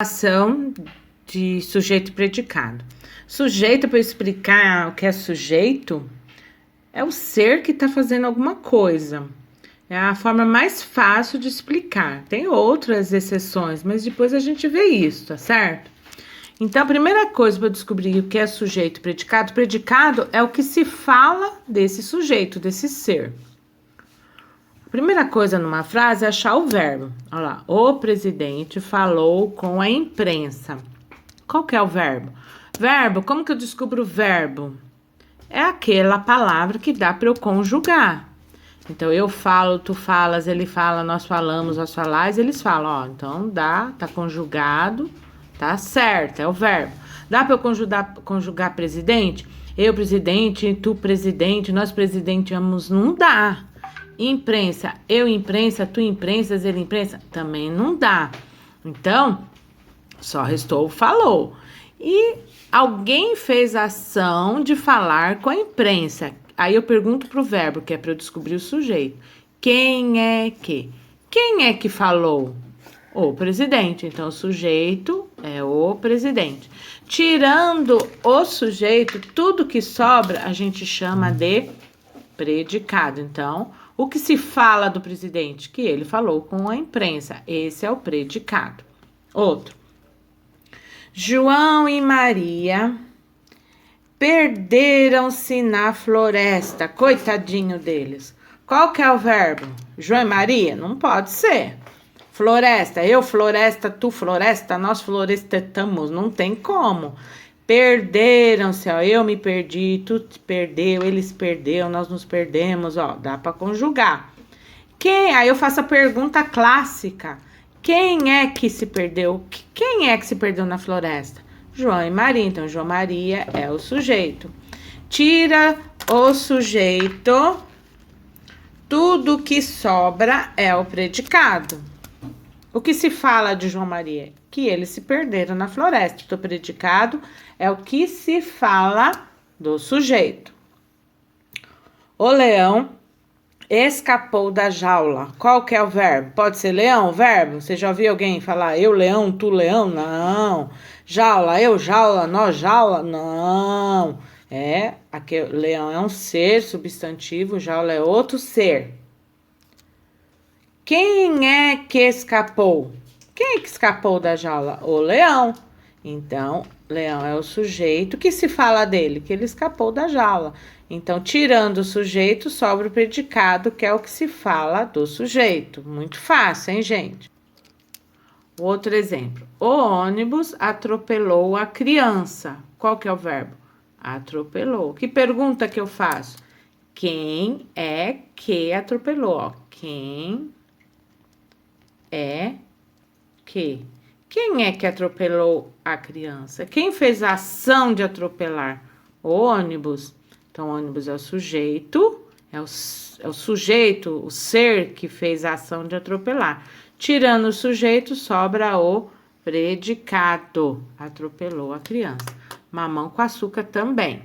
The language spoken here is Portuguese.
Ação de sujeito e predicado. Sujeito, para explicar o que é sujeito, é o ser que está fazendo alguma coisa. É a forma mais fácil de explicar. Tem outras exceções, mas depois a gente vê isso, tá certo? Então, a primeira coisa para descobrir o que é sujeito e predicado, predicado é o que se fala desse sujeito, desse ser. A primeira coisa numa frase é achar o verbo. Olha lá, o presidente falou com a imprensa. Qual que é o verbo? Verbo, como que eu descubro o verbo? É aquela palavra que dá para eu conjugar. Então, eu falo, tu falas, ele fala, nós falamos, vós falais, eles falam. Ó, então, dá, tá conjugado, tá certo, é o verbo. Dá para eu conjugar presidente? Eu presidente, tu presidente, nós presidenteamos, não dá. Imprensa, eu imprensa, tu imprensas, ele imprensa, também não dá. Então, só restou o falou. E alguém fez a ação de falar com a imprensa. Aí eu pergunto pro verbo, que é para eu descobrir o sujeito. Quem é que? Quem é que falou? O presidente. Então, o sujeito é o presidente. Tirando o sujeito, tudo que sobra a gente chama de predicado. Então, o que se fala do presidente? Que ele falou com a imprensa. Esse é o predicado. Outro. João e Maria perderam-se na floresta. Coitadinho deles. Qual que é o verbo? João e Maria? Não pode ser. Floresta. Eu floresta, tu floresta, nós florestetamos. Não tem como. Perderam-se, ó, eu me perdi, tu te perdeu, eles perdeu, nós nos perdemos, ó, dá para conjugar. Quem? Aí eu faço a pergunta clássica. Quem é que se perdeu? Quem é que se perdeu na floresta? João e Maria. Então, João e Maria é o sujeito. Tira o sujeito, tudo que sobra é o predicado. O que se fala de João e Maria? Que eles se perderam na floresta. O predicado é o que se fala do sujeito. O leão escapou da jaula. Qual que é o verbo? Pode ser leão, o verbo? Você já ouviu alguém falar eu leão, tu leão? Não. Jaula, eu jaula, nós jaula? Não. Aqui leão é um ser substantivo, jaula é outro ser. Quem é que escapou? Quem é que escapou da jaula? O leão. Então, leão é o sujeito que se fala dele, que ele escapou da jaula. Então, tirando o sujeito, sobra o predicado, que é o que se fala do sujeito. Muito fácil, hein, gente? Outro exemplo. O ônibus atropelou a criança. Qual que é o verbo? Atropelou. Que pergunta que eu faço? Quem é que atropelou? Ó, quem é que? Quem é que atropelou a criança? Quem fez a ação de atropelar? O ônibus. Então, o ônibus é o sujeito, é o sujeito, o ser que fez a ação de atropelar. Tirando o sujeito, sobra o predicado. Atropelou a criança. Mamão com açúcar também.